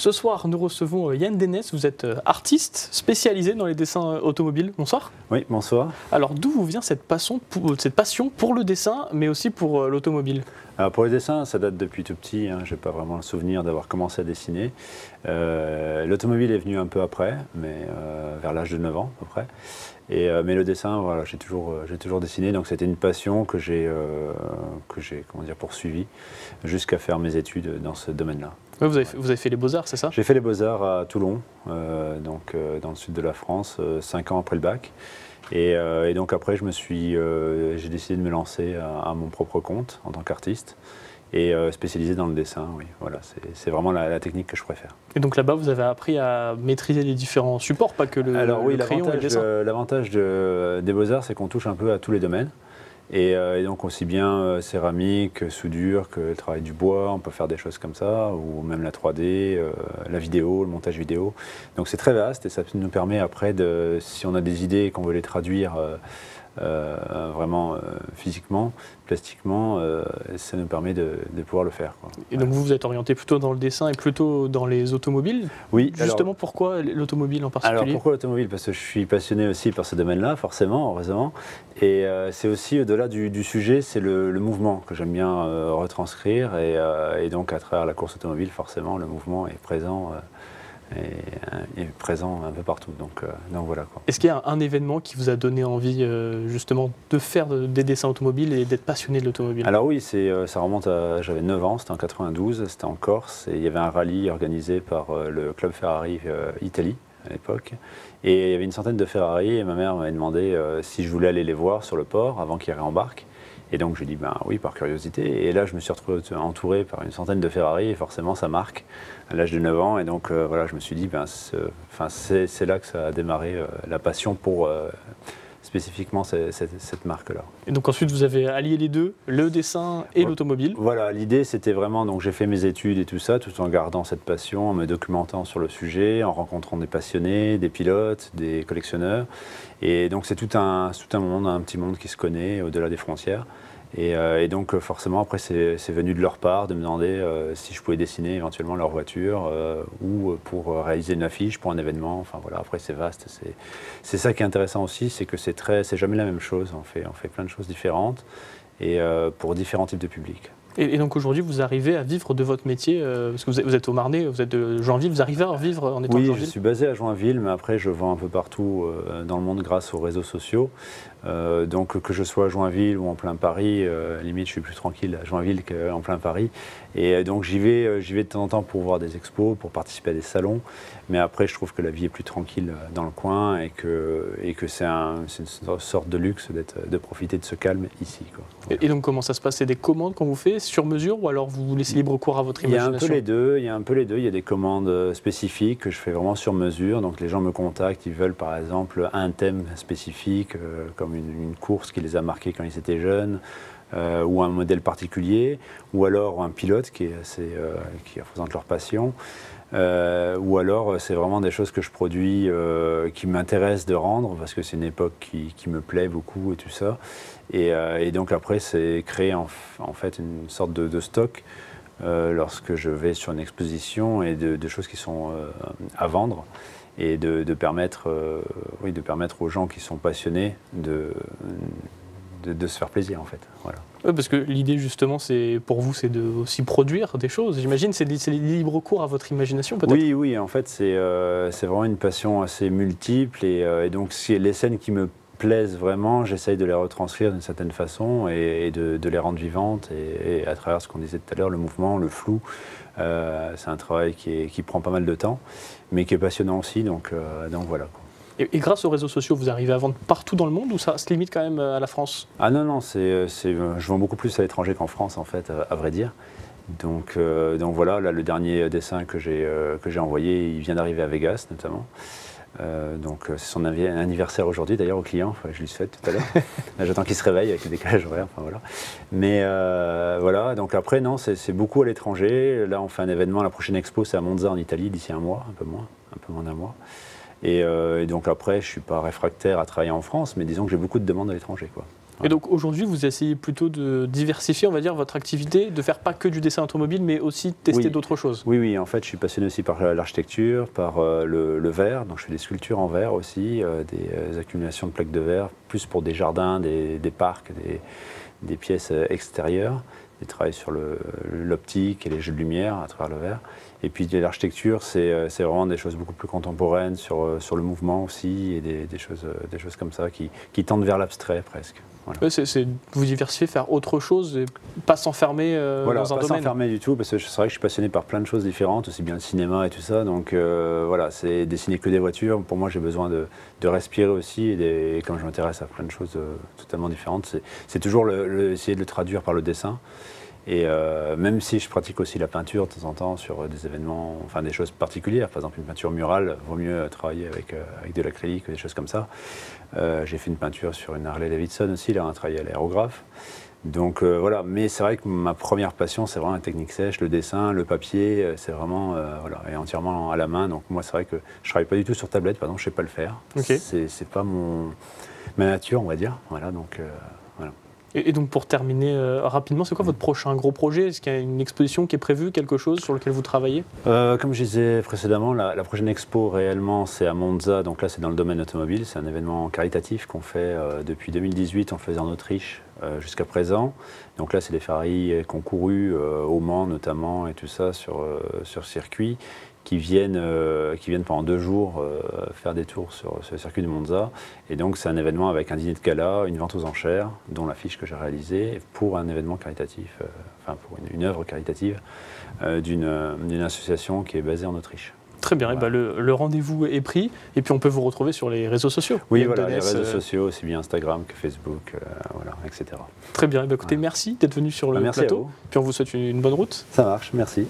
Ce soir, nous recevons Yann Dennes. Vous êtes artiste spécialisé dans les dessins automobiles. Bonsoir. Oui, bonsoir. Alors, d'où vous vient cette passion pour le dessin, mais aussi pour l'automobile? Alors pour le dessin, ça date depuis tout petit. Je n'ai pas vraiment le souvenir d'avoir commencé à dessiner. L'automobile est venue un peu après, mais vers l'âge de 9 ans à peu près. Mais le dessin, voilà, j'ai toujours dessiné, donc c'était une passion que j'ai poursuivie jusqu'à faire mes études dans ce domaine-là. Ouais, vous avez fait les Beaux-Arts, c'est ça? J'ai fait les Beaux-Arts à Toulon, dans le sud de la France, 5 ans après le bac. Et donc après, j'ai décidé de me lancer à mon propre compte en tant qu'artiste et spécialisé dans le dessin. Oui, voilà, c'est vraiment la technique que je préfère. Et donc là-bas, vous avez appris à maîtriser les différents supports, pas que le crayon et le dessin. L'avantage des Beaux-Arts, c'est qu'on touche un peu à tous les domaines. Et donc aussi bien céramique, soudure que le travail du bois, on peut faire des choses comme ça, ou même la 3D, la vidéo, le montage vidéo. Donc c'est très vaste et ça nous permet après, si on a des idées et qu'on veut les traduire vraiment physiquement, plastiquement, ça nous permet de pouvoir le faire, quoi. Et donc vous êtes orienté plutôt dans le dessin et plutôt dans les automobiles? Oui. Justement, alors, pourquoi l'automobile en particulier? Alors pourquoi l'automobile? Parce que je suis passionné aussi par ce domaine-là, forcément, heureusement. Et c'est aussi au-delà du sujet, c'est le mouvement que j'aime bien retranscrire. Et donc à travers la course automobile, forcément, le mouvement est présent. Est présent un peu partout, donc voilà, quoi. Est-ce qu'il y a un événement qui vous a donné envie justement de faire des dessins automobiles et d'être passionné de l'automobile? Alors oui, ça remonte à, j'avais 9 ans, c'était en 92, c'était en Corse, et il y avait un rallye organisé par le club Ferrari Italie à l'époque, et il y avait une centaine de Ferrari, et ma mère m'avait demandé si je voulais aller les voir sur le port avant qu'ils réembarquent. Et donc j'ai dit ben oui, par curiosité. Et là je me suis retrouvé entouré par une centaine de Ferrari et forcément ça marque à l'âge de 9 ans. Et donc voilà, je me suis dit ben c'est là que ça a démarré la passion pour spécifiquement cette marque-là. Et donc ensuite vous avez allié les deux, le dessin et l'automobile? Voilà, l'idée c'était vraiment, donc j'ai fait mes études et tout ça, tout en gardant cette passion, en me documentant sur le sujet, en rencontrant des passionnés, des pilotes, des collectionneurs. Et donc c'est tout un monde, un petit monde qui se connaît au-delà des frontières. Et donc forcément après c'est venu de leur part de me demander si je pouvais dessiner éventuellement leur voiture ou pour réaliser une affiche pour un événement. Enfin voilà, après c'est vaste, c'est ça qui est intéressant aussi, c'est que c'est jamais la même chose, on fait plein de choses différentes et pour différents types de publics. Et donc aujourd'hui, vous arrivez à vivre de votre métier, parce que vous êtes au Marnais, vous êtes de Joinville, vous arrivez à vivre en étant de Joinville? Oui, je suis basé à Joinville, mais après je vends un peu partout dans le monde grâce aux réseaux sociaux. Donc que je sois à Joinville ou en plein Paris, limite je suis plus tranquille à Joinville qu'en plein Paris. Et donc j'y vais de temps en temps pour voir des expos, pour participer à des salons. Mais après je trouve que la vie est plus tranquille dans le coin et que c'est une sorte de luxe de profiter de ce calme ici, quoi. Voilà. Et donc comment ça se passe? C'est des commandes qu'on vous fait sur mesure ou alors vous vous laissez libre cours à votre imagination? Il y a un peu les deux. Il y a des commandes spécifiques que je fais vraiment sur mesure. Donc les gens me contactent, ils veulent par exemple un thème spécifique, comme une course qui les a marqués quand ils étaient jeunes, ou un modèle particulier, ou alors un pilote qui représente leur passion. Ou alors c'est vraiment des choses que je produis qui m'intéressent de rendre parce que c'est une époque qui me plaît beaucoup et tout ça. Et donc après c'est créer en fait une sorte de stock lorsque je vais sur une exposition et de choses qui sont à vendre et de permettre aux gens qui sont passionnés de se faire plaisir en fait. Voilà. Oui, parce que l'idée justement, pour vous, c'est de aussi produire des choses. J'imagine c'est libre cours à votre imagination peut-être? Oui, en fait c'est vraiment une passion assez multiple et donc les scènes qui me plaisent vraiment, j'essaye de les retranscrire d'une certaine façon et de les rendre vivantes et à travers ce qu'on disait tout à l'heure, le mouvement, le flou. C'est un travail qui prend pas mal de temps, mais qui est passionnant aussi, donc voilà, quoi. Et grâce aux réseaux sociaux, vous arrivez à vendre partout dans le monde ou ça se limite quand même à la France? Ah non, je vends beaucoup plus à l'étranger qu'en France en fait, à vrai dire. Donc voilà, là le dernier dessin que j'ai envoyé, il vient d'arriver à Vegas notamment. Donc c'est son anniversaire aujourd'hui d'ailleurs au client, je lui souhaite tout à l'heure. J'attends qu'il se réveille avec le décalage horaire, enfin voilà. Mais voilà, donc après non, c'est beaucoup à l'étranger. Là on fait un événement, la prochaine expo c'est à Monza en Italie d'ici un mois, un peu moins d'un mois. Et donc après je ne suis pas réfractaire à travailler en France, mais disons que j'ai beaucoup de demandes à l'étranger, quoi. Et donc aujourd'hui, vous essayez plutôt de diversifier, on va dire, votre activité, de faire pas que du dessin automobile, mais aussi tester d'autres choses. Oui, en fait, je suis passionné aussi par l'architecture, par le verre. Donc, je fais des sculptures en verre aussi, des accumulations de plaques de verre, plus pour des jardins, des parcs, des pièces extérieures. Des travails sur l'optique et les jeux de lumière à travers le verre. Et puis l'architecture, c'est vraiment des choses beaucoup plus contemporaines sur le mouvement aussi, et des choses comme ça qui tendent vers l'abstrait presque. Voilà. Ouais, c'est vous diversifier, faire autre chose et pas s'enfermer dans un domaine. Pas s'enfermer du tout, parce que c'est vrai que je suis passionné par plein de choses différentes, aussi bien le cinéma et tout ça. Donc voilà, c'est dessiner que des voitures. Pour moi, j'ai besoin de respirer aussi. Et comme je m'intéresse à plein de choses totalement différentes, c'est toujours essayer de le traduire par le dessin. Et même si je pratique aussi la peinture de temps en temps sur des événements, enfin des choses particulières, par exemple une peinture murale, vaut mieux travailler avec de l'acrylique, des choses comme ça. J'ai fait une peinture sur une Harley Davidson aussi, là on a travaillé à l'aérographe. Donc voilà, mais c'est vrai que ma première passion c'est vraiment la technique sèche, le dessin, le papier, c'est vraiment voilà, et entièrement à la main. Donc moi c'est vrai que je travaille pas du tout sur tablette, par exemple, je sais pas le faire. Okay. C'est pas ma nature, on va dire. Voilà, donc voilà. Et donc pour terminer rapidement, c'est quoi votre prochain gros projet? Est-ce qu'il y a une exposition qui est prévue, quelque chose sur lequel vous travaillez? Comme je disais précédemment, la prochaine expo réellement c'est à Monza, donc là c'est dans le domaine automobile, c'est un événement caritatif qu'on fait depuis 2018, on le faisait en Autriche jusqu'à présent. Donc là c'est des Ferrari concourus au Mans notamment et tout ça sur circuit. Qui viennent pendant 2 jours faire des tours sur le circuit de Monza. Et donc c'est un événement avec un dîner de gala, une vente aux enchères, dont l'affiche que j'ai réalisée, pour un événement caritatif, enfin pour une œuvre caritative d'une association qui est basée en Autriche. Très bien, voilà. Le rendez-vous est pris, et puis on peut vous retrouver sur les réseaux sociaux. Oui, voilà, les réseaux sociaux, aussi bien Instagram que Facebook, voilà, etc. Très bien, écoutez, merci d'être venu sur le plateau, puis on vous souhaite une bonne route. Ça marche, merci.